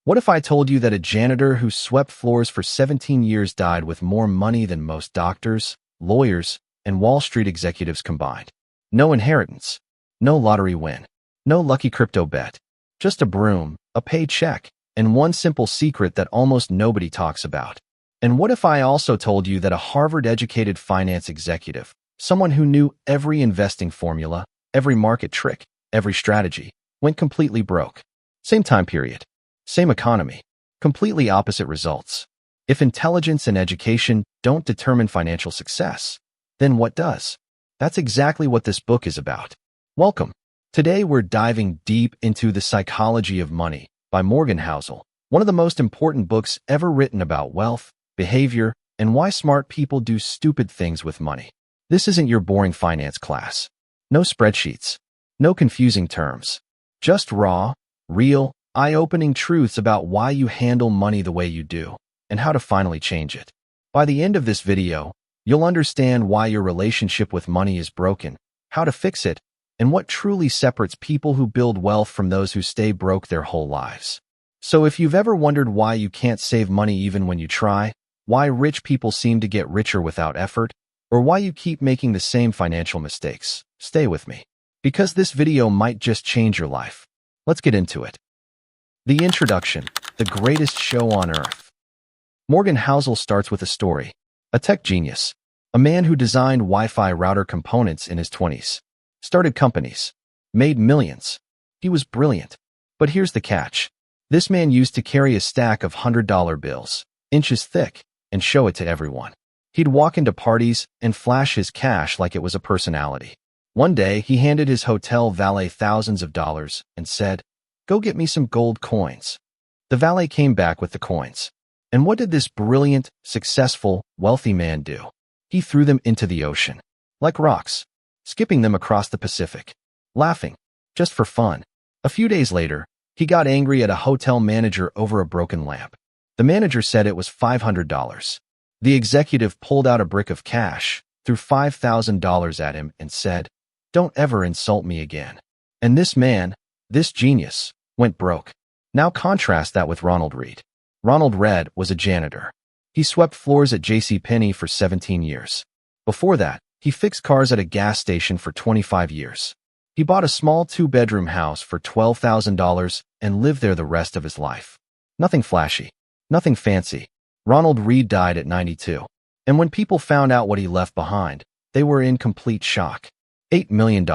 What if I told you that a janitor who swept floors for 17 years died with more money than most doctors, lawyers, and Wall Street executives combined? No inheritance, no lottery win, no lucky crypto bet, just a broom, a paycheck, and one simple secret that almost nobody talks about. And what if I also told you that a Harvard-educated finance executive, someone who knew every investing formula, every market trick, every strategy, went completely broke? Same time period, same economy, completely opposite results. If intelligence and education don't determine financial success, then what does? That's exactly what this book is about. Welcome. Today we're diving deep into The Psychology of Money by Morgan Housel, one of the most important books ever written about wealth, behavior, and why smart people do stupid things with money. This isn't your boring finance class. No spreadsheets, no confusing terms, just raw, real, eye-opening truths about why you handle money the way you do and how to finally change it. By the end of this video, you'll understand why your relationship with money is broken, how to fix it, and what truly separates people who build wealth from those who stay broke their whole lives. So if you've ever wondered why you can't save money even when you try, why rich people seem to get richer without effort, or why you keep making the same financial mistakes, stay with me, because this video might just change your life. Let's get into it. The introduction, the greatest show on earth. Morgan Housel starts with a story. A tech genius, a man who designed Wi-Fi router components in his 20s, started companies, made millions. He was brilliant. But here's the catch. This man used to carry a stack of $100 bills, inches thick, and show it to everyone. He'd walk into parties and flash his cash like it was a personality. One day, he handed his hotel valet thousands of dollars and said, "Go get me some gold coins." The valet came back with the coins. And what did this brilliant, successful, wealthy man do? He threw them into the ocean, like rocks, skipping them across the Pacific, laughing, just for fun. A few days later, he got angry at a hotel manager over a broken lamp. The manager said it was $500. The executive pulled out a brick of cash, threw $5,000 at him, and said, "Don't ever insult me again." And this man, this genius, went broke. Now contrast that with Ronald Read. Ronald Read was a janitor. He swept floors at JCPenney for 17 years. Before that, he fixed cars at a gas station for 25 years. He bought a small 2-bedroom house for $12,000 and lived there the rest of his life. Nothing flashy, nothing fancy. Ronald Read died at 92. And when people found out what he left behind, they were in complete shock. $8 million.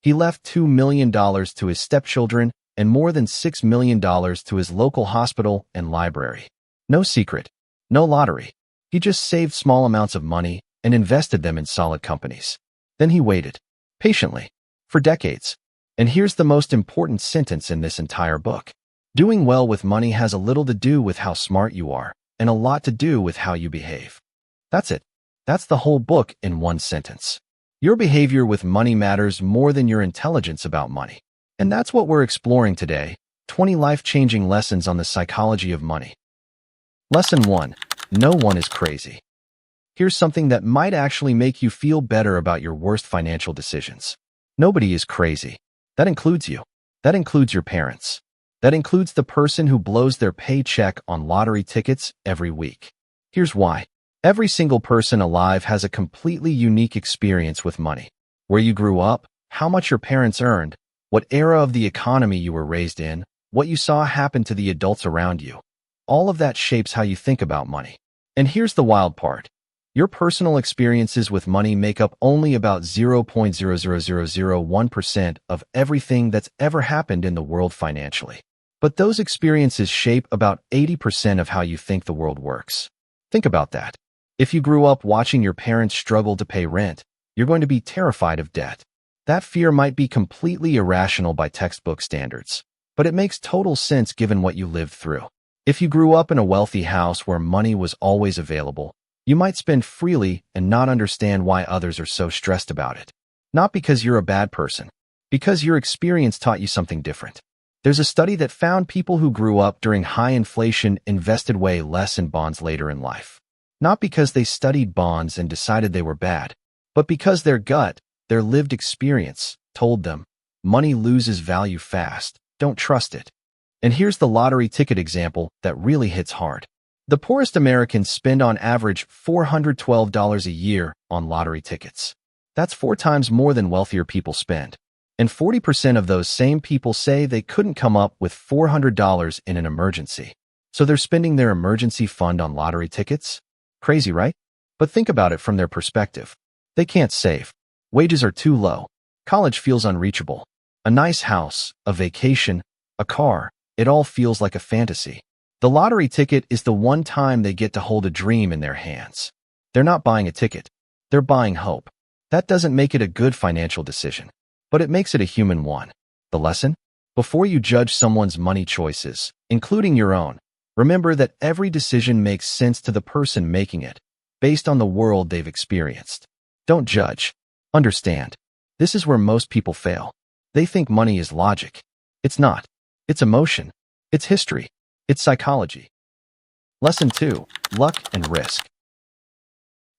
He left $2 million to his stepchildren and more than $6 million to his local hospital and library. No secret, no lottery. He just saved small amounts of money and invested them in solid companies. Then he waited, patiently, for decades. And here's the most important sentence in this entire book. Doing well with money has a little to do with how smart you are and a lot to do with how you behave. That's it. That's the whole book in one sentence. Your behavior with money matters more than your intelligence about money. And that's what we're exploring today, 20 life-changing lessons on the psychology of money. Lesson 1. No one is crazy. Here's something that might actually make you feel better about your worst financial decisions. Nobody is crazy. That includes you. That includes your parents. That includes the person who blows their paycheck on lottery tickets every week. Here's why. Every single person alive has a completely unique experience with money. Where you grew up, how much your parents earned, what era of the economy you were raised in, what you saw happen to the adults around you. All of that shapes how you think about money. And here's the wild part. Your personal experiences with money make up only about 0.00001% of everything that's ever happened in the world financially. But those experiences shape about 80% of how you think the world works. Think about that. If you grew up watching your parents struggle to pay rent, you're going to be terrified of debt. That fear might be completely irrational by textbook standards, but it makes total sense given what you lived through. If you grew up in a wealthy house where money was always available, you might spend freely and not understand why others are so stressed about it. Not because you're a bad person, because your experience taught you something different. There's a study that found people who grew up during high inflation invested way less in bonds later in life. Not because they studied bonds and decided they were bad, but because their gut, their lived experience, told them, money loses value fast, don't trust it. And here's the lottery ticket example that really hits hard. The poorest Americans spend on average $412 a year on lottery tickets. That's 4 times more than wealthier people spend. And 40% of those same people say they couldn't come up with $400 in an emergency. So they're spending their emergency fund on lottery tickets? Crazy, right? But think about it from their perspective. They can't save. Wages are too low. College feels unreachable. A nice house, a vacation, a car, it all feels like a fantasy. The lottery ticket is the one time they get to hold a dream in their hands. They're not buying a ticket. They're buying hope. That doesn't make it a good financial decision, but it makes it a human one. The lesson? Before you judge someone's money choices, including your own, remember that every decision makes sense to the person making it, based on the world they've experienced. Don't judge. Understand. This is where most people fail. They think money is logic. It's not. It's emotion. It's history. It's psychology. Lesson 2. Luck and risk.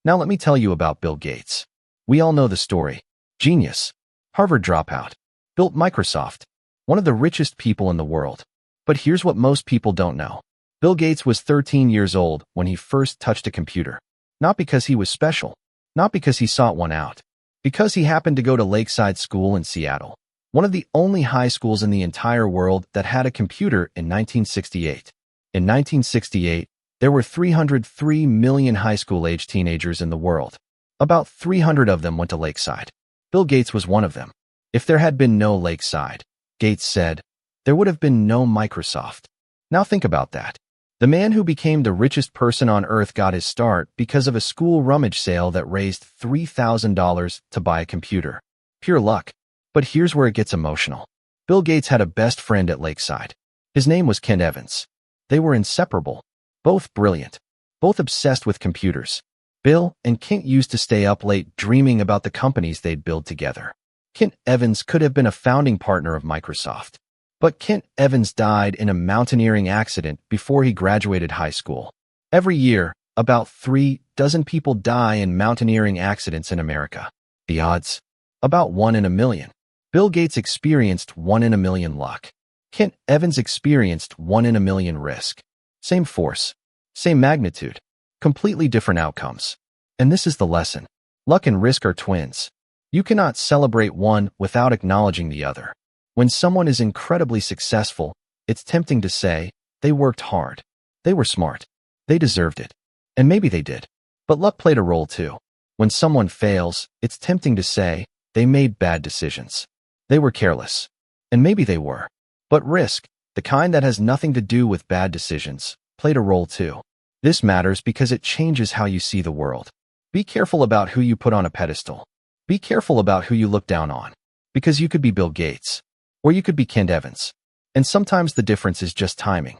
Now let me tell you about Bill Gates. We all know the story. Genius. Harvard dropout. Built Microsoft. One of the richest people in the world. But here's what most people don't know. Bill Gates was 13 years old when he first touched a computer. Not because he was special. Not because he sought one out. Because he happened to go to Lakeside School in Seattle. One of the only high schools in the entire world that had a computer in 1968. In 1968, there were 303 million high school-age teenagers in the world. About 300 of them went to Lakeside. Bill Gates was one of them. If there had been no Lakeside, Gates said, there would have been no Microsoft. Now think about that. The man who became the richest person on earth got his start because of a school rummage sale that raised $3,000 to buy a computer. Pure luck. But here's where it gets emotional. Bill Gates had a best friend at Lakeside. His name was Kent Evans. They were inseparable. Both brilliant. Both obsessed with computers. Bill and Kent used to stay up late dreaming about the companies they'd build together. Kent Evans could have been a founding partner of Microsoft. But Kent Evans died in a mountaineering accident before he graduated high school. Every year, about 3 dozen people die in mountaineering accidents in America. The odds? About 1 in a million. Bill Gates experienced 1 in a million luck. Kent Evans experienced 1 in a million risk. Same force. Same magnitude. Completely different outcomes. And this is the lesson. Luck and risk are twins. You cannot celebrate one without acknowledging the other. When someone is incredibly successful, it's tempting to say, they worked hard. They were smart. They deserved it. And maybe they did. But luck played a role too. When someone fails, it's tempting to say, they made bad decisions. They were careless. And maybe they were. But risk, the kind that has nothing to do with bad decisions, played a role too. This matters because it changes how you see the world. Be careful about who you put on a pedestal. Be careful about who you look down on. Because you could be Bill Gates. Or you could be Kent Evans. And sometimes the difference is just timing.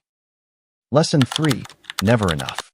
Lesson 3. Never enough.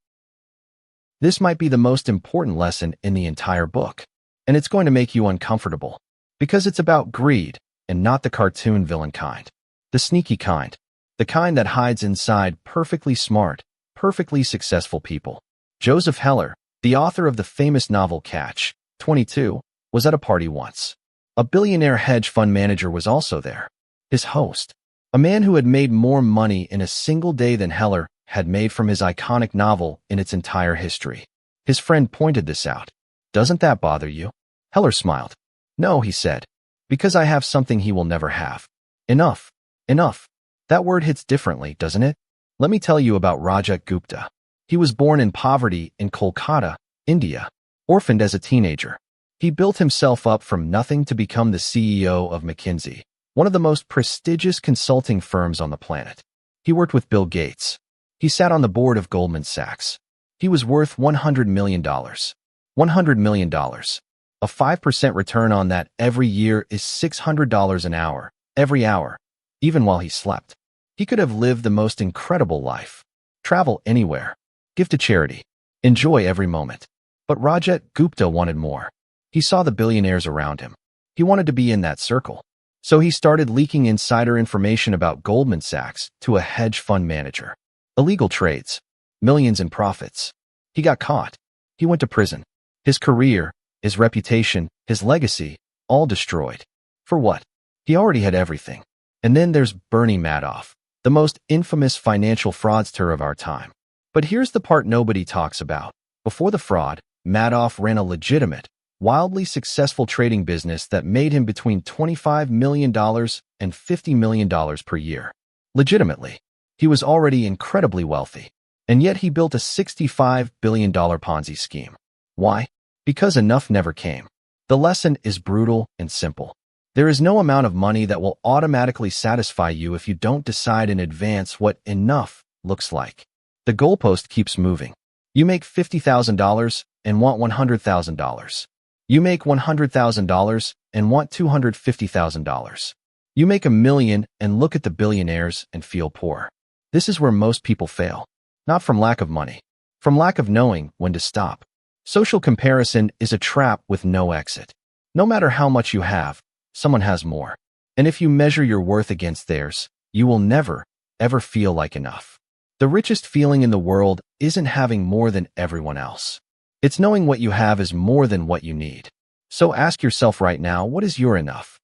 This might be the most important lesson in the entire book. And it's going to make you uncomfortable. Because it's about greed, and not the cartoon villain kind. The sneaky kind. The kind that hides inside perfectly smart, perfectly successful people. Joseph Heller, the author of the famous novel Catch, 22, was at a party once. A billionaire hedge fund manager was also there. His host, a man who had made more money in a single day than Heller had made from his iconic novel in its entire history. His friend pointed this out. Doesn't that bother you? Heller smiled. No, he said, because I have something he will never have. Enough. Enough. That word hits differently, doesn't it? Let me tell you about Rajat Gupta. He was born in poverty in Kolkata, India, orphaned as a teenager. He built himself up from nothing to become the CEO of McKinsey, one of the most prestigious consulting firms on the planet. He worked with Bill Gates. He sat on the board of Goldman Sachs. He was worth $100 million. $100 million. A 5% return on that every year is $600 an hour, every hour, even while he slept. He could have lived the most incredible life. Travel anywhere. Give to charity. Enjoy every moment. But Rajat Gupta wanted more. He saw the billionaires around him. He wanted to be in that circle. So he started leaking insider information about Goldman Sachs to a hedge fund manager. Illegal trades. Millions in profits. He got caught. He went to prison. His career, his reputation, his legacy, all destroyed. For what? He already had everything. And then there's Bernie Madoff, the most infamous financial fraudster of our time. But here's the part nobody talks about. Before the fraud, Madoff ran a legitimate, wildly successful trading business that made him between $25 million and $50 million per year. Legitimately. He was already incredibly wealthy. And yet he built a $65 billion Ponzi scheme. Why? Because enough never came. The lesson is brutal and simple. There is no amount of money that will automatically satisfy you if you don't decide in advance what enough looks like. The goalpost keeps moving. You make $50,000 and want $100,000. You make $100,000 and want $250,000. You make $1 million and look at the billionaires and feel poor. This is where most people fail. Not from lack of money, from lack of knowing when to stop. Social comparison is a trap with no exit. No matter how much you have, someone has more. And if you measure your worth against theirs, you will never, ever feel like enough. The richest feeling in the world isn't having more than everyone else. It's knowing what you have is more than what you need. So ask yourself right now, what is your enough?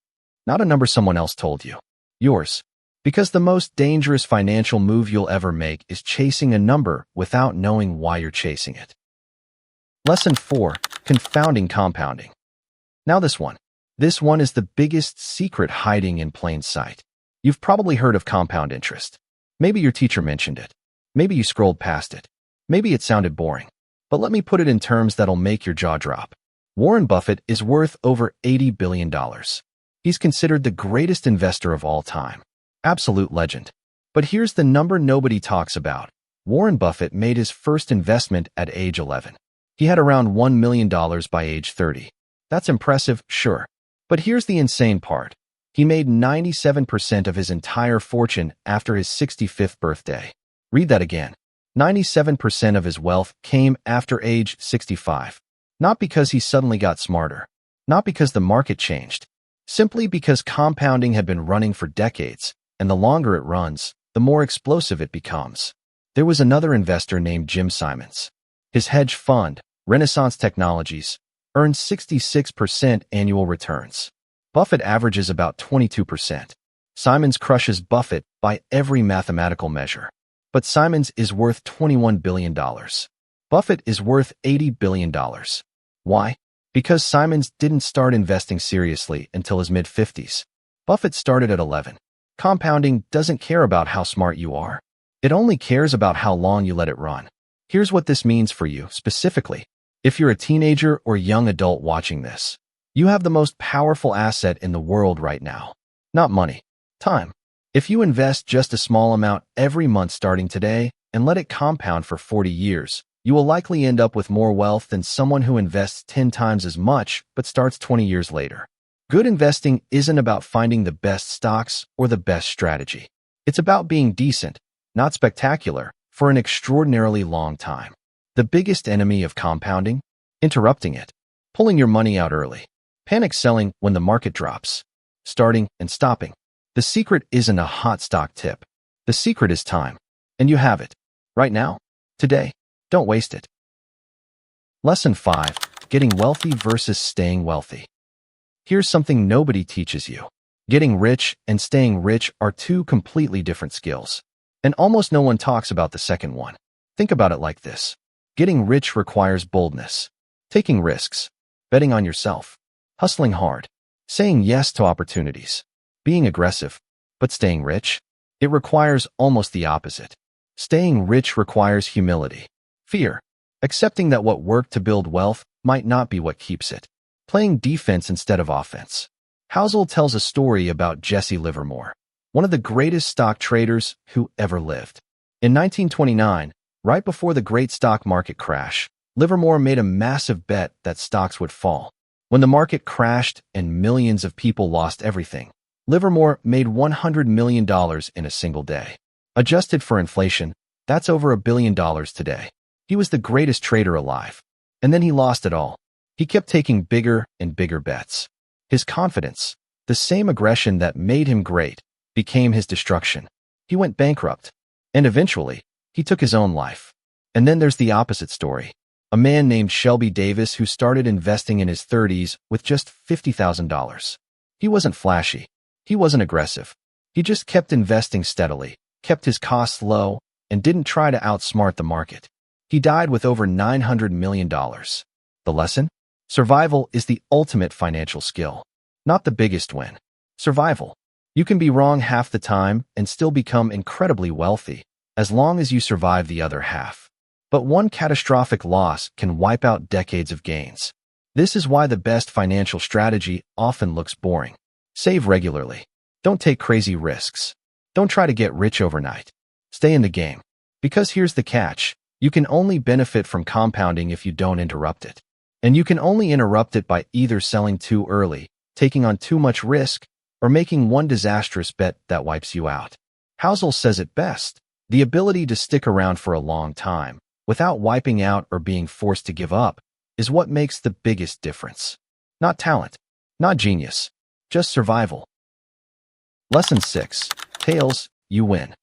Not a number someone else told you. Yours. Because the most dangerous financial move you'll ever make is chasing a number without knowing why you're chasing it. Lesson 4. Confounding compounding. Now this one. This one is the biggest secret hiding in plain sight. You've probably heard of compound interest. Maybe your teacher mentioned it. Maybe you scrolled past it. Maybe it sounded boring. But let me put it in terms that'll make your jaw drop. Warren Buffett is worth over $80 billion. He's considered the greatest investor of all time. Absolute legend. But here's the number nobody talks about. Warren Buffett made his first investment at age 11. He had around $1 million by age 30. That's impressive, sure. But here's the insane part. He made 97% of his entire fortune after his 65th birthday. Read that again. 97% of his wealth came after age 65. Not because he suddenly got smarter. Not because the market changed. Simply because compounding had been running for decades, and the longer it runs, the more explosive it becomes. There was another investor named Jim Simons. His hedge fund, Renaissance Technologies, earned 66% annual returns. Buffett averages about 22%. Simons crushes Buffett by every mathematical measure. But Simons is worth $21 billion. Buffett is worth $80 billion. Why? Because Simons didn't start investing seriously until his mid-50s. Buffett started at 11. Compounding doesn't care about how smart you are. It only cares about how long you let it run. Here's what this means for you specifically. If you're a teenager or young adult watching this, you have the most powerful asset in the world right now. Not money, time. If you invest just a small amount every month starting today and let it compound for 40 years, you will likely end up with more wealth than someone who invests 10 times as much but starts 20 years later. Good investing isn't about finding the best stocks or the best strategy. It's about being decent, not spectacular, for an extraordinarily long time. The biggest enemy of compounding? Interrupting it. Pulling your money out early. Panic selling when the market drops. Starting and stopping. The secret isn't a hot stock tip. The secret is time. And you have it. Right now. Today. Don't waste it. Lesson 5. Getting wealthy versus staying wealthy. Here's something nobody teaches you. Getting rich and staying rich are two completely different skills. And almost no one talks about the second one. Think about it like this. Getting rich requires boldness. Taking risks. Betting on yourself. Hustling hard. Saying yes to opportunities. Being aggressive. But staying rich? It requires almost the opposite. Staying rich requires humility. Fear. Accepting that what worked to build wealth might not be what keeps it. Playing defense instead of offense. Housel tells a story about Jesse Livermore, one of the greatest stock traders who ever lived. In 1929, right before the great stock market crash, Livermore made a massive bet that stocks would fall. When the market crashed and millions of people lost everything, Livermore made $100 million in a single day. Adjusted for inflation, that's over $1 billion today. He was the greatest trader alive. And then he lost it all. He kept taking bigger and bigger bets. His confidence, the same aggression that made him great, became his destruction. He went bankrupt. And eventually, he took his own life. And then there's the opposite story. A man named Shelby Davis who started investing in his 30s with just $50,000. He wasn't flashy. He wasn't aggressive. He just kept investing steadily, kept his costs low, and didn't try to outsmart the market. He died with over $900 million. The lesson? Survival is the ultimate financial skill. Not the biggest win. Survival. You can be wrong half the time and still become incredibly wealthy, as long as you survive the other half. But one catastrophic loss can wipe out decades of gains. This is why the best financial strategy often looks boring. Save regularly. Don't take crazy risks. Don't try to get rich overnight. Stay in the game. Because here's the catch. You can only benefit from compounding if you don't interrupt it. And you can only interrupt it by either selling too early, taking on too much risk, or making one disastrous bet that wipes you out. Housel says it best. The ability to stick around for a long time, without wiping out or being forced to give up, is what makes the biggest difference. Not talent, not genius, just survival. Lesson 6. Tails, you win.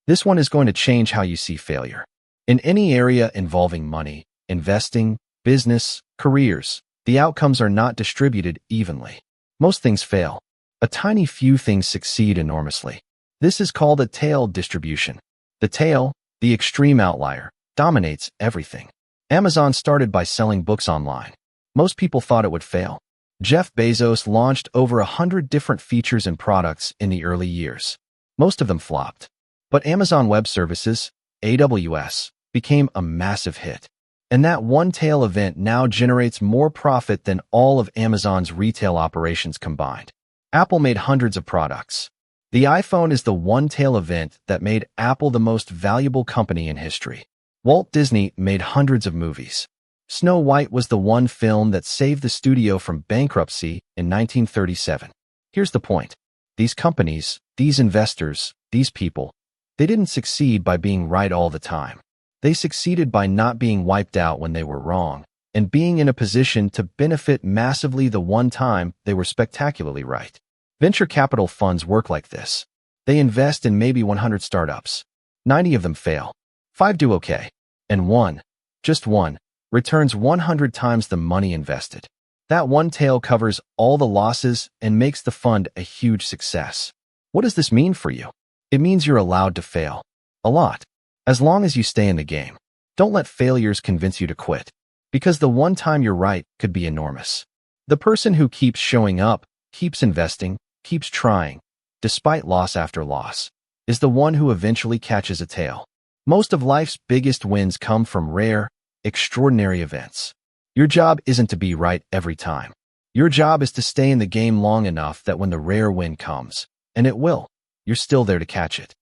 This one is going to change how you see failure. In any area involving money, investing, business, careers, the outcomes are not distributed evenly. Most things fail. A tiny few things succeed enormously. This is called a tail distribution. The tail, the extreme outlier, dominates everything. Amazon started by selling books online. Most people thought it would fail. Jeff Bezos launched over 100 different features and products in the early years. Most of them flopped. But Amazon Web Services, AWS, became a massive hit. And that one-tail event now generates more profit than all of Amazon's retail operations combined. Apple made hundreds of products. The iPhone is the one-tail event that made Apple the most valuable company in history. Walt Disney made hundreds of movies. Snow White was the one film that saved the studio from bankruptcy in 1937. Here's the point. These companies, these investors, these people, they didn't succeed by being right all the time. They succeeded by not being wiped out when they were wrong, and being in a position to benefit massively the one time they were spectacularly right. Venture capital funds work like this. They invest in maybe 100 startups. 90 of them fail. 5 do okay. And one, just one, returns 100 times the money invested. That one tail covers all the losses and makes the fund a huge success. What does this mean for you? It means you're allowed to fail. A lot. As long as you stay in the game. Don't let failures convince you to quit. Because the one time you're right could be enormous. The person who keeps showing up, keeps investing, keeps trying, despite loss after loss, is the one who eventually catches a tail. Most of life's biggest wins come from rare, extraordinary events. Your job isn't to be right every time. Your job is to stay in the game long enough that when the rare win comes, and it will, you're still there to catch it.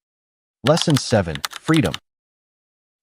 Lesson 7. Freedom.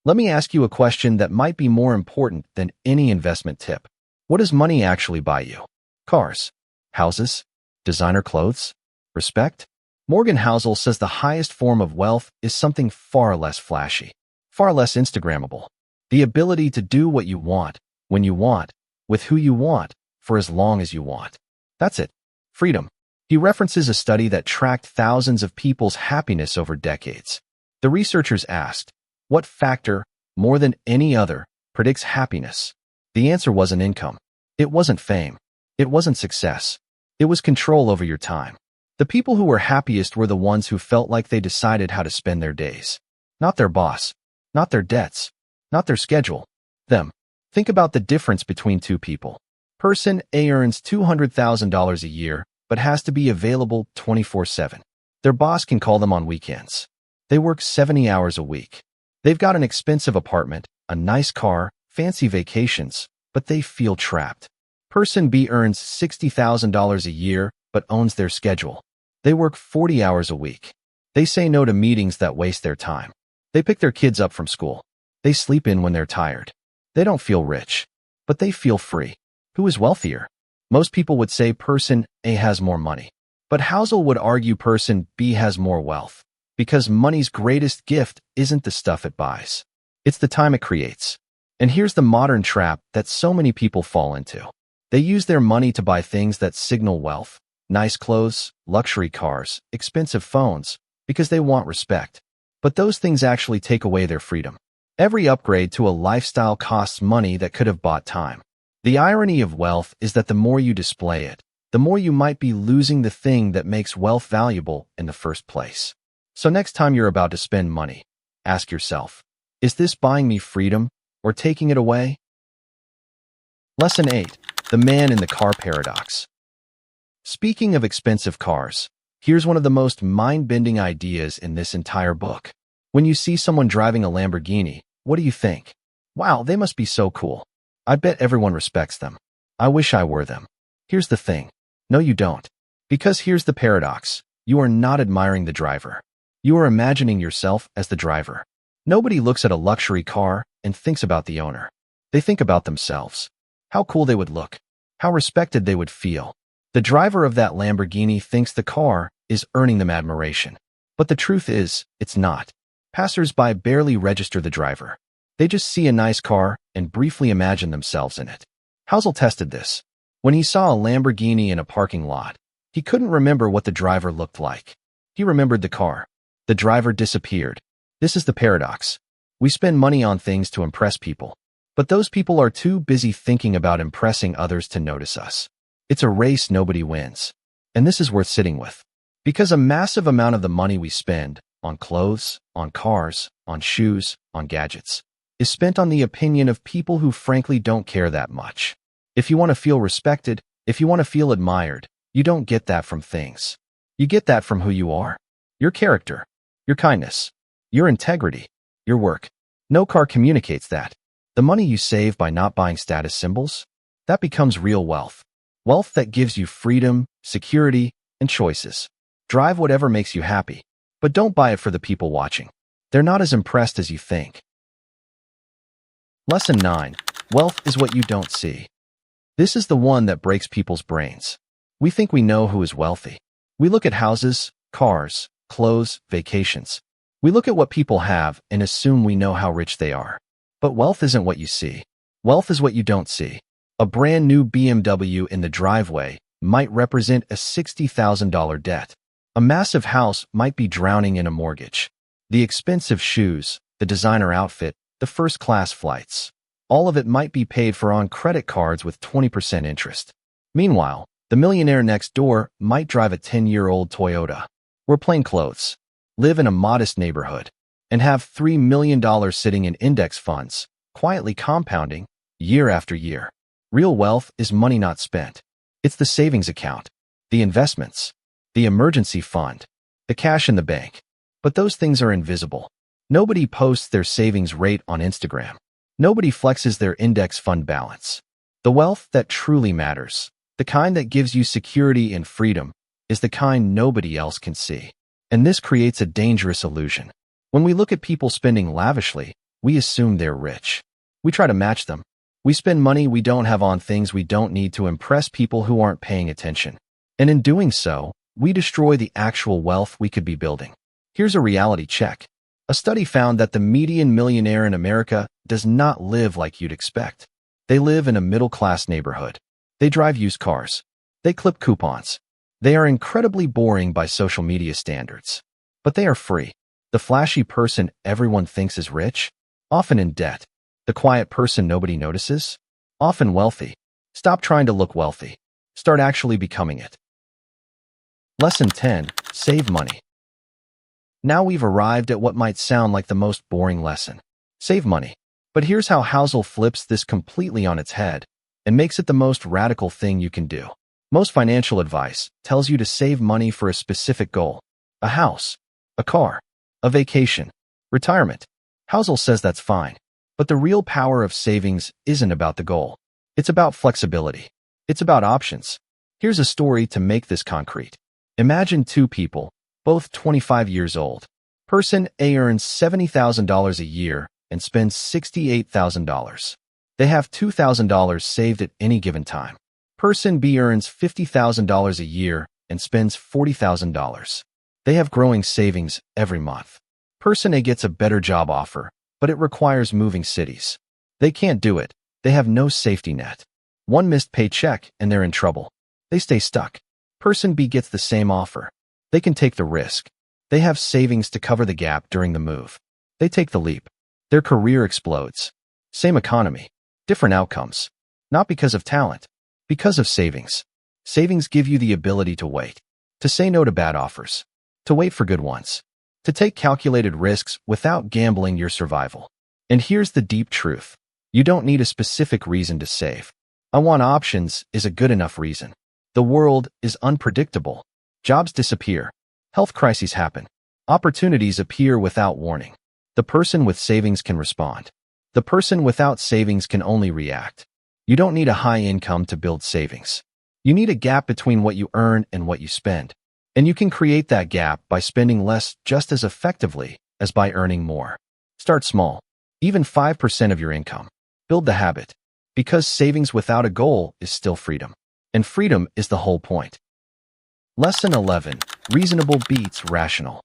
Let me ask you a question that might be more important than any investment tip. What does money actually buy you? Cars? Houses? Designer clothes? Respect? Morgan Housel says the highest form of wealth is something far less flashy, far less Instagrammable. The ability to do what you want, when you want, with who you want, for as long as you want. That's it. Freedom. He references a study that tracked thousands of people's happiness over decades. The researchers asked, what factor, more than any other, predicts happiness? The answer wasn't income. It wasn't fame. It wasn't success. It was control over your time. The people who were happiest were the ones who felt like they decided how to spend their days. Not their boss. Not their debts. Not their schedule. Them. Think about the difference between two people. Person A earns $200,000 a year, but has to be available 24/7. Their boss can call them on weekends. They work 70 hours a week. They've got an expensive apartment, a nice car, fancy vacations, but they feel trapped. Person B earns $60,000 a year, but owns their schedule. They work 40 hours a week. They say no to meetings that waste their time. They pick their kids up from school. They sleep in when they're tired. They don't feel rich, but they feel free. Who is wealthier? Most people would say person A has more money. But Housel would argue person B has more wealth. Because money's greatest gift isn't the stuff it buys. It's the time it creates. And here's the modern trap that so many people fall into. They use their money to buy things that signal wealth, nice clothes, luxury cars, expensive phones, because they want respect. But those things actually take away their freedom. Every upgrade to a lifestyle costs money that could have bought time. The irony of wealth is that the more you display it, the more you might be losing the thing that makes wealth valuable in the first place. So next time you're about to spend money, ask yourself, is this buying me freedom or taking it away? Lesson 8. The Man in the Car Paradox. Speaking of expensive cars, here's one of the most mind-bending ideas in this entire book. When you see someone driving a Lamborghini, what do you think? Wow, they must be so cool. I bet everyone respects them. I wish I were them. Here's the thing. No, you don't. Because here's the paradox. You are not admiring the driver. You are imagining yourself as the driver. Nobody looks at a luxury car and thinks about the owner. They think about themselves. How cool they would look. How respected they would feel. The driver of that Lamborghini thinks the car is earning them admiration. But the truth is, it's not. Passers-by barely register the driver. They just see a nice car and briefly imagine themselves in it. Housel tested this. When he saw a Lamborghini in a parking lot, he couldn't remember what the driver looked like. He remembered the car. The driver disappeared. This is the paradox. We spend money on things to impress people, but those people are too busy thinking about impressing others to notice us. It's a race nobody wins. And this is worth sitting with. Because a massive amount of the money we spend on clothes, on cars, on shoes, on gadgets, is spent on the opinion of people who frankly don't care that much. If you want to feel respected, if you want to feel admired, you don't get that from things. You get that from who you are. Your character, your kindness, your integrity, your work. No car communicates that. The money you save by not buying status symbols, that becomes real wealth. Wealth that gives you freedom, security, and choices. Drive whatever makes you happy, but don't buy it for the people watching. They're not as impressed as you think. Lesson 9. Wealth is what you don't see. This is the one that breaks people's brains. We think we know who is wealthy. We look at houses, cars, clothes, vacations. We look at what people have and assume we know how rich they are. But wealth isn't what you see. Wealth is what you don't see. A brand new BMW in the driveway might represent a $60,000 debt. A massive house might be drowning in a mortgage. The expensive shoes, the designer outfit, the first-class flights. All of it might be paid for on credit cards with 20% interest. Meanwhile, the millionaire next door might drive a 10-year-old Toyota, wear plain clothes, live in a modest neighborhood, and have $3 million sitting in index funds, quietly compounding year after year. Real wealth is money not spent. It's the savings account, the investments, the emergency fund, the cash in the bank. But those things are invisible. Nobody posts their savings rate on Instagram. Nobody flexes their index fund balance. The wealth that truly matters, the kind that gives you security and freedom, is the kind nobody else can see. And this creates a dangerous illusion. When we look at people spending lavishly, we assume they're rich. We try to match them. We spend money we don't have on things we don't need to impress people who aren't paying attention. And in doing so, we destroy the actual wealth we could be building. Here's a reality check. A study found that the median millionaire in America does not live like you'd expect. They live in a middle-class neighborhood. They drive used cars. They clip coupons. They are incredibly boring by social media standards. But they are free. The flashy person everyone thinks is rich, often in debt. The quiet person nobody notices, often wealthy. Stop trying to look wealthy. Start actually becoming it. Lesson 10. Save money. Now we've arrived at what might sound like the most boring lesson. Save money. But here's how Housel flips this completely on its head and makes it the most radical thing you can do. Most financial advice tells you to save money for a specific goal. A house, a car, a vacation, retirement. Housel says that's fine. But the real power of savings isn't about the goal. It's about flexibility. It's about options. Here's a story to make this concrete. Imagine two people, both 25 years old. Person A earns $70,000 a year and spends $68,000. They have $2,000 saved at any given time. Person B earns $50,000 a year and spends $40,000. They have growing savings every month. Person A gets a better job offer, but it requires moving cities. They can't do it. They have no safety net. One missed paycheck and they're in trouble. They stay stuck. Person B gets the same offer. They can take the risk. They have savings to cover the gap during the move. They take the leap. Their career explodes. Same economy. Different outcomes. Not because of talent. Because of savings. Savings give you the ability to wait. To say no to bad offers. To wait for good ones. to take calculated risks without gambling your survival. And here's the deep truth. You don't need a specific reason to save. I want options is a good enough reason. The world is unpredictable. Jobs disappear. Health crises happen. Opportunities appear without warning. The person with savings can respond. The person without savings can only react. You don't need a high income to build savings. You need a gap between what you earn and what you spend. And you can create that gap by spending less just as effectively as by earning more. Start small. Even 5% of your income. Build the habit. Because savings without a goal is still freedom. And freedom is the whole point. Lesson 11. Reasonable beats rational.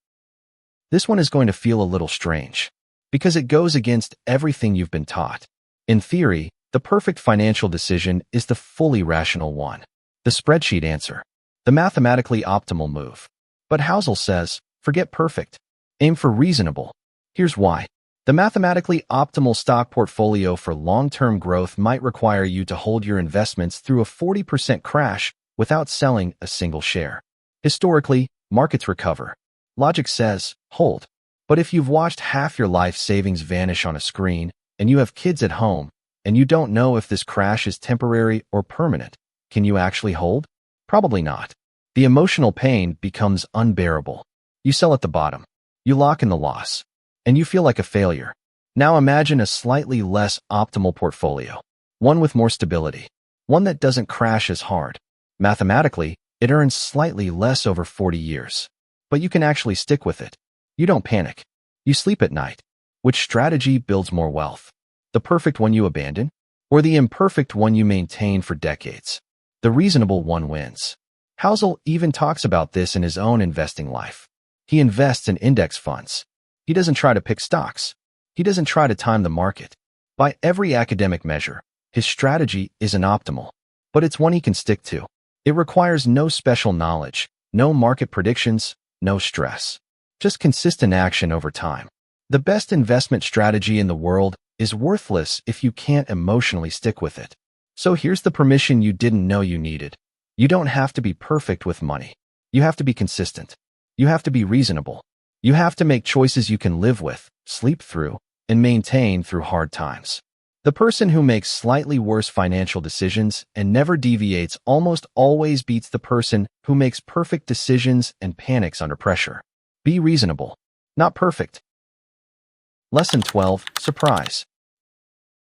This one is going to feel a little strange, because it goes against everything you've been taught. In theory, the perfect financial decision is the fully rational one. The spreadsheet answer. The mathematically optimal move. But Housel says, forget perfect. Aim for reasonable. Here's why. The mathematically optimal stock portfolio for long-term growth might require you to hold your investments through a 40% crash without selling a single share. Historically, markets recover. Logic says, hold. But if you've watched half your life savings vanish on a screen, and you have kids at home, and you don't know if this crash is temporary or permanent, can you actually hold? Probably not. The emotional pain becomes unbearable. You sell at the bottom. You lock in the loss. And you feel like a failure. Now imagine a slightly less optimal portfolio. One with more stability. One that doesn't crash as hard. Mathematically, it earns slightly less over 40 years. But you can actually stick with it. You don't panic. You sleep at night. Which strategy builds more wealth? The perfect one you abandon? Or the imperfect one you maintain for decades? The reasonable one wins. Housel even talks about this in his own investing life. He invests in index funds. He doesn't try to pick stocks. He doesn't try to time the market. By every academic measure, his strategy isn't optimal, but it's one he can stick to. It requires no special knowledge, no market predictions, no stress. Just consistent action over time. The best investment strategy in the world is worthless if you can't emotionally stick with it. So here's the permission you didn't know you needed. You don't have to be perfect with money. You have to be consistent. You have to be reasonable. You have to make choices you can live with, sleep through, and maintain through hard times. The person who makes slightly worse financial decisions and never deviates almost always beats the person who makes perfect decisions and panics under pressure. Be reasonable, not perfect. Lesson 12. Surprise.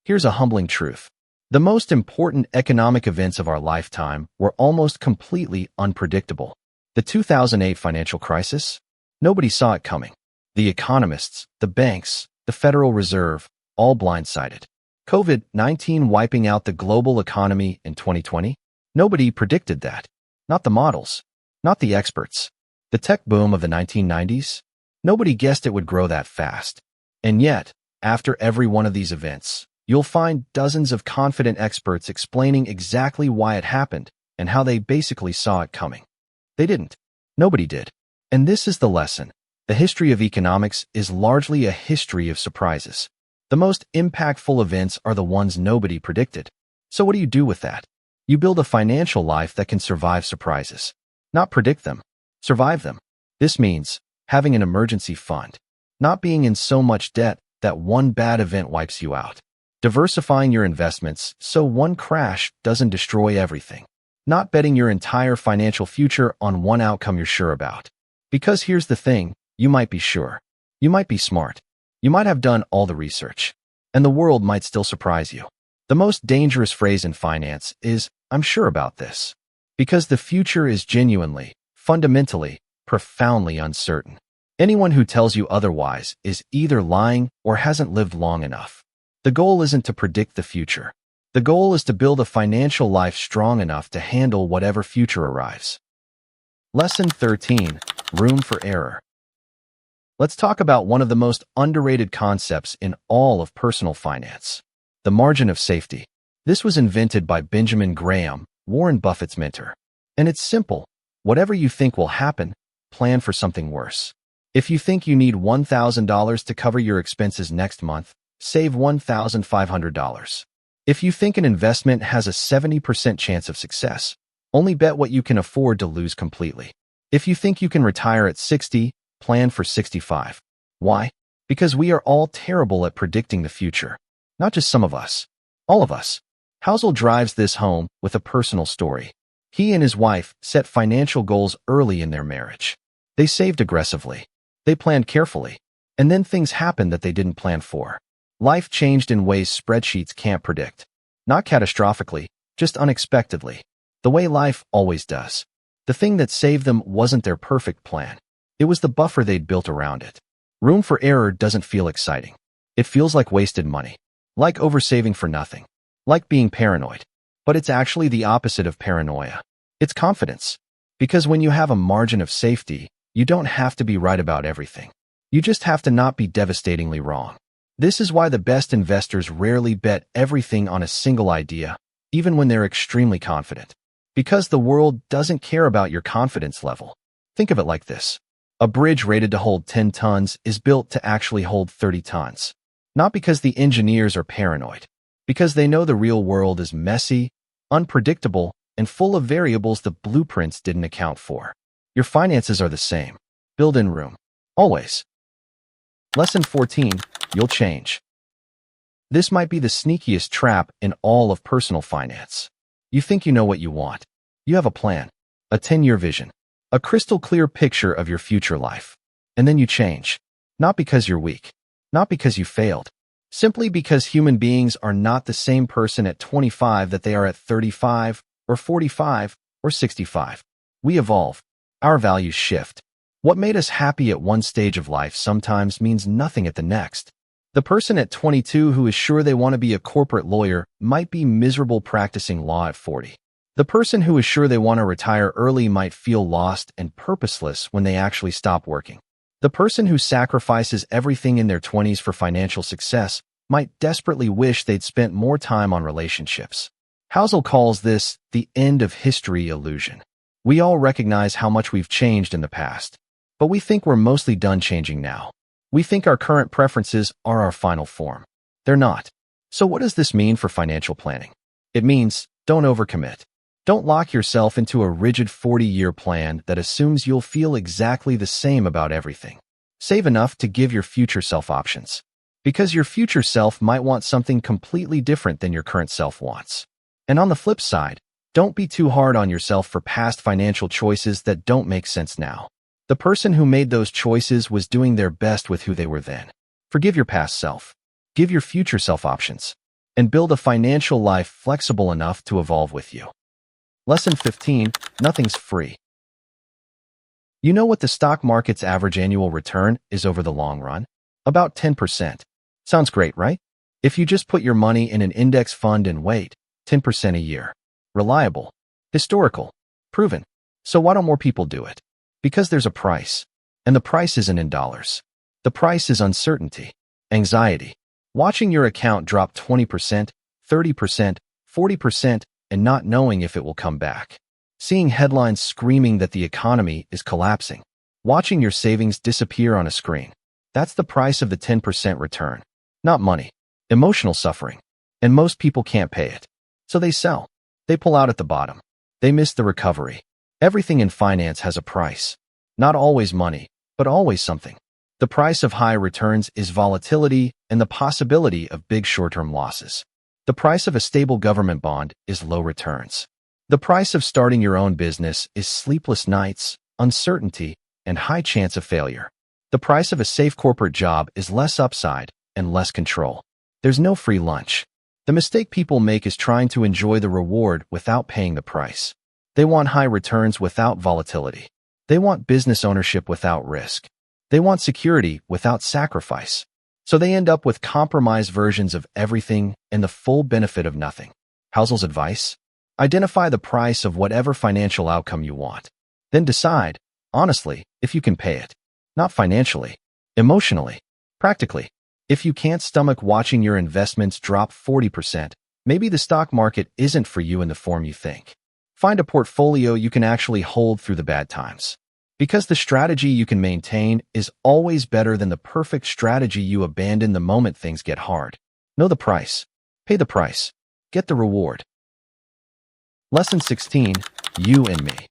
Here's a humbling truth. The most important economic events of our lifetime were almost completely unpredictable. The 2008 financial crisis? Nobody saw it coming. The economists, the banks, the Federal Reserve, all blindsided. COVID-19 wiping out the global economy in 2020? Nobody predicted that. Not the models. Not the experts. The tech boom of the 1990s? Nobody guessed it would grow that fast. And yet, after every one of these events, you'll find dozens of confident experts explaining exactly why it happened and how they basically saw it coming. They didn't. Nobody did. And this is the lesson. The history of economics is largely a history of surprises. The most impactful events are the ones nobody predicted. So what do you do with that? You build a financial life that can survive surprises. Not predict them. Survive them. This means having an emergency fund. Not being in so much debt that one bad event wipes you out. Diversifying your investments so one crash doesn't destroy everything. Not betting your entire financial future on one outcome you're sure about. Because here's the thing, you might be sure. You might be smart. You might have done all the research. And the world might still surprise you. The most dangerous phrase in finance is, I'm sure about this. Because the future is genuinely, fundamentally, profoundly uncertain. Anyone who tells you otherwise is either lying or hasn't lived long enough. The goal isn't to predict the future. The goal is to build a financial life strong enough to handle whatever future arrives. Lesson 13. Room for error. Let's talk about one of the most underrated concepts in all of personal finance. The margin of safety. This was invented by Benjamin Graham, Warren Buffett's mentor. And it's simple. Whatever you think will happen, plan for something worse. If you think you need $1,000 to cover your expenses next month, save $1,500. If you think an investment has a 70% chance of success, only bet what you can afford to lose completely. If you think you can retire at 60, plan for 65. Why? Because we are all terrible at predicting the future. Not just some of us. All of us. Housel drives this home with a personal story. He and his wife set financial goals early in their marriage. They saved aggressively. They planned carefully. And then things happened that they didn't plan for. Life changed in ways spreadsheets can't predict. Not catastrophically, just unexpectedly. The way life always does. The thing that saved them wasn't their perfect plan. It was the buffer they'd built around it. Room for error doesn't feel exciting. It feels like wasted money. Like oversaving for nothing. Like being paranoid. But it's actually the opposite of paranoia. It's confidence. Because when you have a margin of safety, you don't have to be right about everything. You just have to not be devastatingly wrong. This is why the best investors rarely bet everything on a single idea, even when they're extremely confident. Because the world doesn't care about your confidence level. Think of it like this. A bridge rated to hold 10 tons is built to actually hold 30 tons. Not because the engineers are paranoid. Because they know the real world is messy, unpredictable, and full of variables the blueprints didn't account for. Your finances are the same. Build in room. Always. Lesson 14. You'll change. This might be the sneakiest trap in all of personal finance. You think you know what you want. You have a plan, a 10-year vision, a crystal clear picture of your future life. And then you change. Not because you're weak. Not because you failed. Simply because human beings are not the same person at 25 that they are at 35, or 45, or 65. We evolve. Our values shift. What made us happy at one stage of life sometimes means nothing at the next. The person at 22 who is sure they want to be a corporate lawyer might be miserable practicing law at 40. The person who is sure they want to retire early might feel lost and purposeless when they actually stop working. The person who sacrifices everything in their 20s for financial success might desperately wish they'd spent more time on relationships. Housel calls this the end of history illusion. We all recognize how much we've changed in the past, but we think we're mostly done changing now. We think our current preferences are our final form. They're not. So what does this mean for financial planning? It means don't overcommit. Don't lock yourself into a rigid 40-year plan that assumes you'll feel exactly the same about everything. Save enough to give your future self options. Because your future self might want something completely different than your current self wants. And on the flip side, don't be too hard on yourself for past financial choices that don't make sense now. The person who made those choices was doing their best with who they were then. Forgive your past self. Give your future self options. And build a financial life flexible enough to evolve with you. Lesson 15. Nothing's free. You know what the stock market's average annual return is over the long run? About 10%. Sounds great, right? If you just put your money in an index fund and wait, 10% a year. Reliable. Historical. Proven. So why don't more people do it? Because there's a price. And the price isn't in dollars. The price is uncertainty. Anxiety. Watching your account drop 20%, 30%, 40%, and not knowing if it will come back. Seeing headlines screaming that the economy is collapsing. Watching your savings disappear on a screen. That's the price of the 10% return. Not money. Emotional suffering. And most people can't pay it. So they sell. They pull out at the bottom. They miss the recovery. Everything in finance has a price. Not always money, but always something. The price of high returns is volatility and the possibility of big short-term losses. The price of a stable government bond is low returns. The price of starting your own business is sleepless nights, uncertainty, and high chance of failure. The price of a safe corporate job is less upside and less control. There's no free lunch. The mistake people make is trying to enjoy the reward without paying the price. They want high returns without volatility. They want business ownership without risk. They want security without sacrifice. So they end up with compromised versions of everything and the full benefit of nothing. Housel's advice? Identify the price of whatever financial outcome you want. Then decide, honestly, if you can pay it. Not financially, emotionally, practically. If you can't stomach watching your investments drop 40%, maybe the stock market isn't for you in the form you think. Find a portfolio you can actually hold through the bad times. Because the strategy you can maintain is always better than the perfect strategy you abandon the moment things get hard. Know the price. Pay the price. Get the reward. Lesson 16. You and me.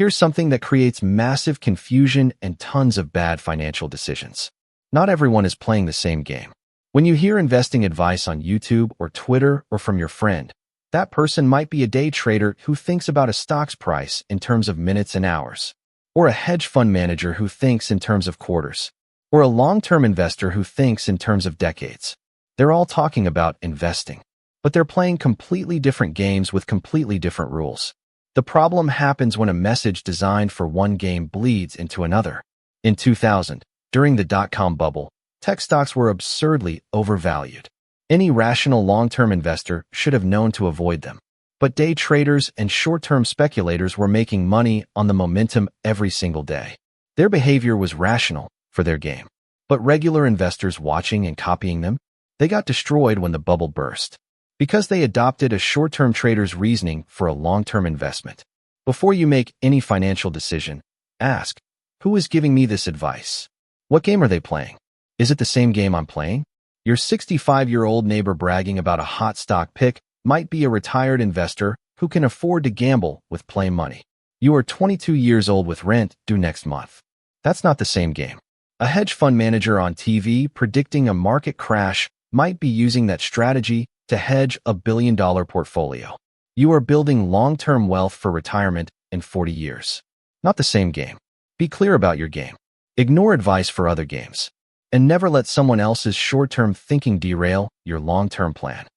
Here's something that creates massive confusion and tons of bad financial decisions. Not everyone is playing the same game. When you hear investing advice on YouTube or Twitter or from your friend, that person might be a day trader who thinks about a stock's price in terms of minutes and hours, or a hedge fund manager who thinks in terms of quarters, or a long-term investor who thinks in terms of decades. They're all talking about investing, but they're playing completely different games with completely different rules. The problem happens when a message designed for one game bleeds into another. In 2000, during the dot-com bubble, tech stocks were absurdly overvalued. Any rational long-term investor should have known to avoid them. But day traders and short-term speculators were making money on the momentum every single day. Their behavior was rational for their game. But regular investors watching and copying them, they got destroyed when the bubble burst, because they adopted a short-term trader's reasoning for a long-term investment. Before you make any financial decision, ask, who is giving me this advice? What game are they playing? Is it the same game I'm playing? Your 65-year-old neighbor bragging about a hot stock pick might be a retired investor who can afford to gamble with play money. You are 22 years old with rent due next month. That's not the same game. A hedge fund manager on TV predicting a market crash might be using that strategy to hedge a billion-dollar portfolio. You are building long-term wealth for retirement in 40 years. Not the same game. Be clear about your game. Ignore advice for other games. And never let someone else's short-term thinking derail your long-term plan.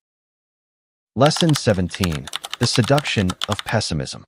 Lesson 17. The Seduction of Pessimism.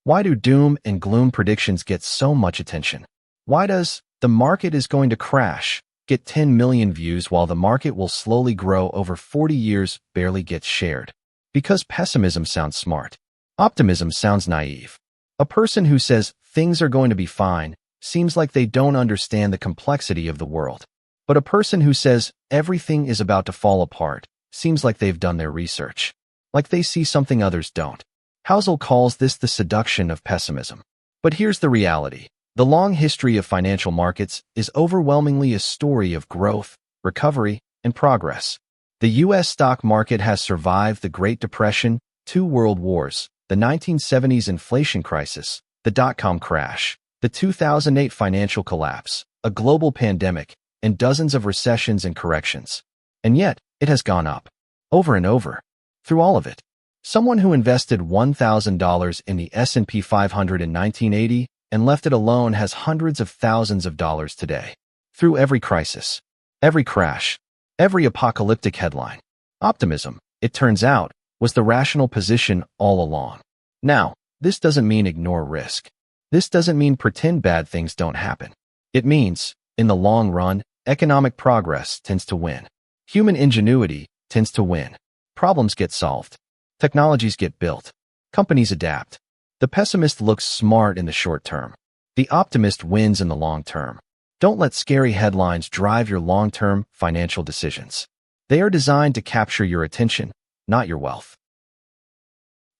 Why do doom and gloom predictions get so much attention? Why does "the market is going to crash" get 10 million views while the market will slowly grow over 40 years barely gets shared? Because pessimism sounds smart. Optimism sounds naive. A person who says things are going to be fine seems like they don't understand the complexity of the world. But a person who says everything is about to fall apart seems like they've done their research, like they see something others don't. Housel calls this the seduction of pessimism. But here's the reality. The long history of financial markets is overwhelmingly a story of growth, recovery, and progress. The U.S. stock market has survived the Great Depression, 2 world wars, the 1970s inflation crisis, the dot-com crash, the 2008 financial collapse, a global pandemic, and dozens of recessions and corrections. And yet, it has gone up, over and over, through all of it. Someone who invested $1,000 in the S&P 500 in 1980 and left it alone has hundreds of thousands of dollars today. Through every crisis, every crash, every apocalyptic headline. Optimism, it turns out, was the rational position all along. Now, this doesn't mean ignore risk. This doesn't mean pretend bad things don't happen. It means, in the long run, economic progress tends to win. Human ingenuity tends to win. Problems get solved. Technologies get built. Companies adapt. The pessimist looks smart in the short term. The optimist wins in the long term. Don't let scary headlines drive your long-term financial decisions. They are designed to capture your attention, not your wealth.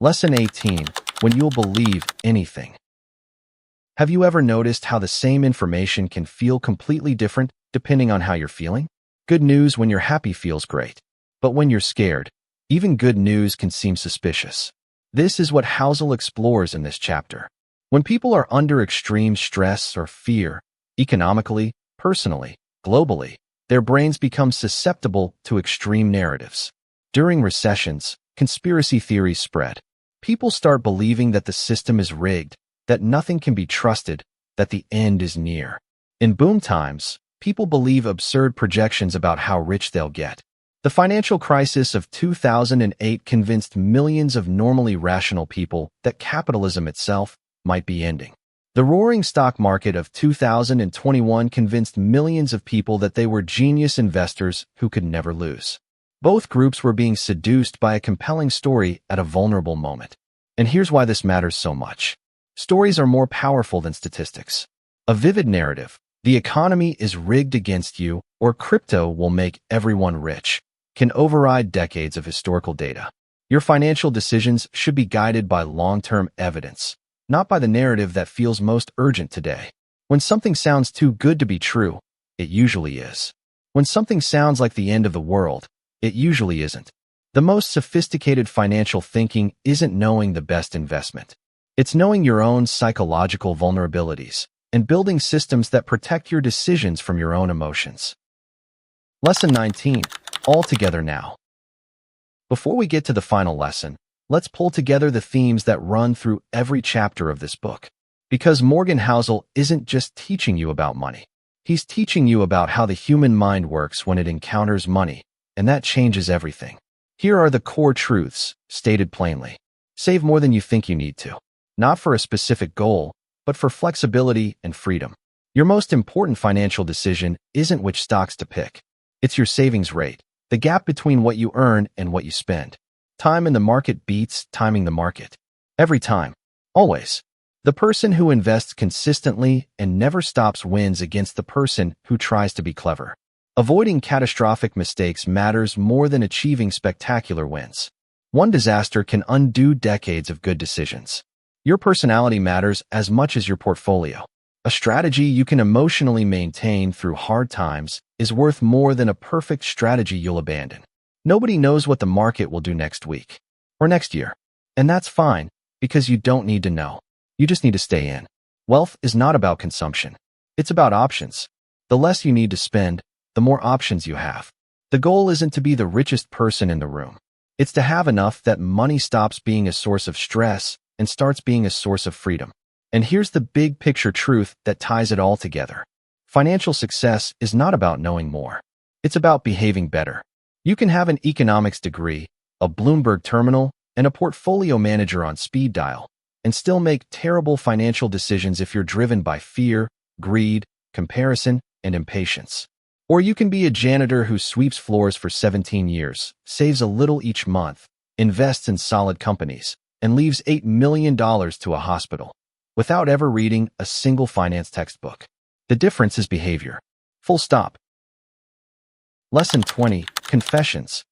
Lesson 18. When you'll believe anything. Have you ever noticed how the same information can feel completely different depending on how you're feeling? Good news when you're happy feels great. But when you're scared, even good news can seem suspicious. This is what Housel explores in this chapter. When people are under extreme stress or fear, economically, personally, globally, their brains become susceptible to extreme narratives. During recessions, conspiracy theories spread. People start believing that the system is rigged, that nothing can be trusted, that the end is near. In boom times, people believe absurd projections about how rich they'll get. The financial crisis of 2008 convinced millions of normally rational people that capitalism itself might be ending. The roaring stock market of 2021 convinced millions of people that they were genius investors who could never lose. Both groups were being seduced by a compelling story at a vulnerable moment. And here's why this matters so much. Stories are more powerful than statistics. A vivid narrative, the economy is rigged against you, or crypto will make everyone rich, can override decades of historical data. Your financial decisions should be guided by long-term evidence, not by the narrative that feels most urgent today. When something sounds too good to be true, it usually is. When something sounds like the end of the world, it usually isn't. The most sophisticated financial thinking isn't knowing the best investment. It's knowing your own psychological vulnerabilities and building systems that protect your decisions from your own emotions. Lesson 19. All together now. Before we get to the final lesson, let's pull together the themes that run through every chapter of this book. Because Morgan Housel isn't just teaching you about money. He's teaching you about how the human mind works when it encounters money, and that changes everything. Here are the core truths, stated plainly. Save more than you think you need to. Not for a specific goal, but for flexibility and freedom. Your most important financial decision isn't which stocks to pick. It's your savings rate, the gap between what you earn and what you spend. Time in the market beats timing the market. Every time. Always. The person who invests consistently and never stops wins against the person who tries to be clever. Avoiding catastrophic mistakes matters more than achieving spectacular wins. One disaster can undo decades of good decisions. Your personality matters as much as your portfolio. A strategy you can emotionally maintain through hard times is worth more than a perfect strategy you'll abandon. Nobody knows what the market will do next week or next year. And that's fine, because you don't need to know. You just need to stay in. Wealth is not about consumption. It's about options. The less you need to spend, the more options you have. The goal isn't to be the richest person in the room. It's to have enough that money stops being a source of stress and starts being a source of freedom. And here's the big picture truth that ties it all together. Financial success is not about knowing more. It's about behaving better. You can have an economics degree, a Bloomberg terminal, and a portfolio manager on speed dial, and still make terrible financial decisions if you're driven by fear, greed, comparison, and impatience. Or you can be a janitor who sweeps floors for 17 years, saves a little each month, invests in solid companies, and leaves $8 million to a hospital, without ever reading a single finance textbook. The difference is behavior. Full stop. Lesson 20. Confessions.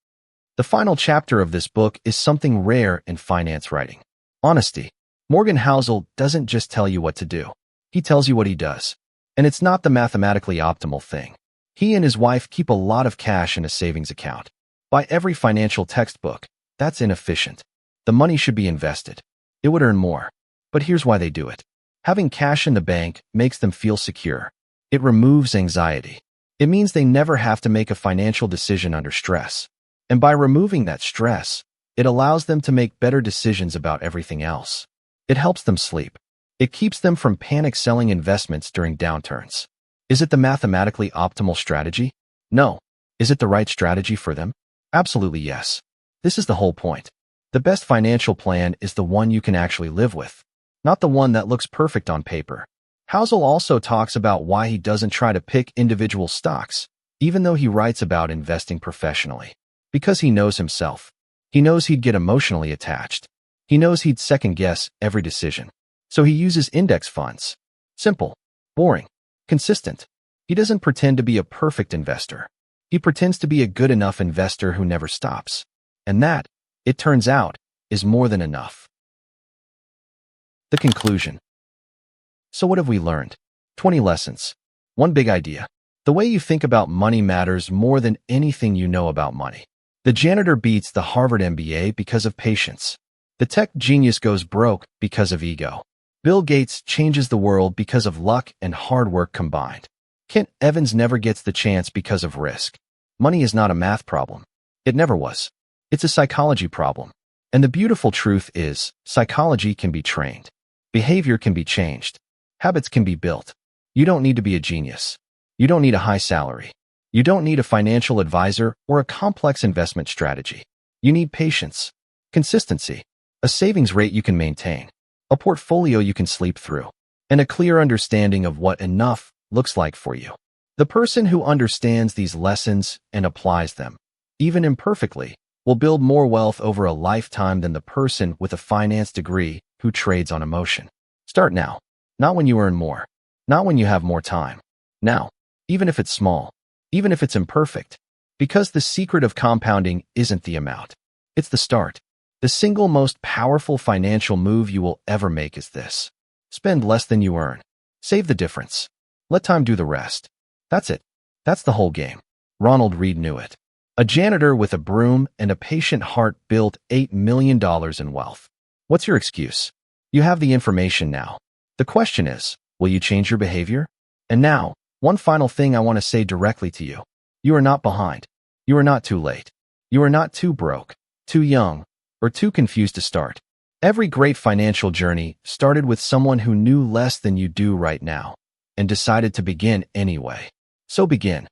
The final chapter of this book is something rare in finance writing. Honesty. Morgan Housel doesn't just tell you what to do. He tells you what he does. And it's not the mathematically optimal thing. He and his wife keep a lot of cash in a savings account. By every financial textbook, that's inefficient. The money should be invested. It would earn more. But here's why they do it. Having cash in the bank makes them feel secure. It removes anxiety. It means they never have to make a financial decision under stress. And by removing that stress, it allows them to make better decisions about everything else. It helps them sleep. It keeps them from panic selling investments during downturns. Is it the mathematically optimal strategy? No. Is it the right strategy for them? Absolutely yes. This is the whole point. The best financial plan is the one you can actually live with, not the one that looks perfect on paper. Housel also talks about why he doesn't try to pick individual stocks, even though he writes about investing professionally. Because he knows himself. He knows he'd get emotionally attached. He knows he'd second-guess every decision. So he uses index funds. Simple, boring, consistent. He doesn't pretend to be a perfect investor. He pretends to be a good enough investor who never stops. And that, it turns out, is more than enough. The conclusion. So what have we learned? 20 lessons. One big idea. The way you think about money matters more than anything you know about money. The janitor beats the Harvard MBA because of patience. The tech genius goes broke because of ego. Bill Gates changes the world because of luck and hard work combined. Kent Evans never gets the chance because of risk. Money is not a math problem. It never was. It's a psychology problem. And the beautiful truth is, psychology can be trained. Behavior can be changed. Habits can be built. You don't need to be a genius. You don't need a high salary. You don't need a financial advisor or a complex investment strategy. You need patience, consistency, a savings rate you can maintain, a portfolio you can sleep through, and a clear understanding of what enough looks like for you. The person who understands these lessons and applies them, even imperfectly, will build more wealth over a lifetime than the person with a finance degree who trades on emotion. Start now. Not when you earn more. Not when you have more time. Now. Even if it's small. Even if it's imperfect. Because the secret of compounding isn't the amount. It's the start. The single most powerful financial move you will ever make is this. Spend less than you earn. Save the difference. Let time do the rest. That's it. That's the whole game. Ronald Reed knew it. A janitor with a broom and a patient heart built $8 million in wealth. What's your excuse? You have the information now. The question is, will you change your behavior? And now, one final thing I want to say directly to you. You are not behind. You are not too late. You are not too broke, too young, or too confused to start. Every great financial journey started with someone who knew less than you do right now and decided to begin anyway. So begin.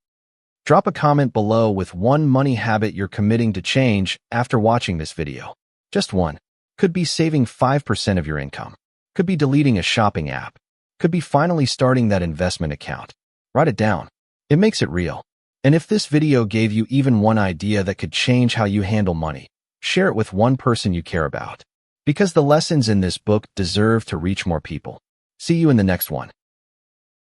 Drop a comment below with one money habit you're committing to change after watching this video. Just one. Could be saving 5% of your income. Could be deleting a shopping app. Could be finally starting that investment account. Write it down. It makes it real. And if this video gave you even one idea that could change how you handle money, share it with one person you care about. Because the lessons in this book deserve to reach more people. See you in the next one.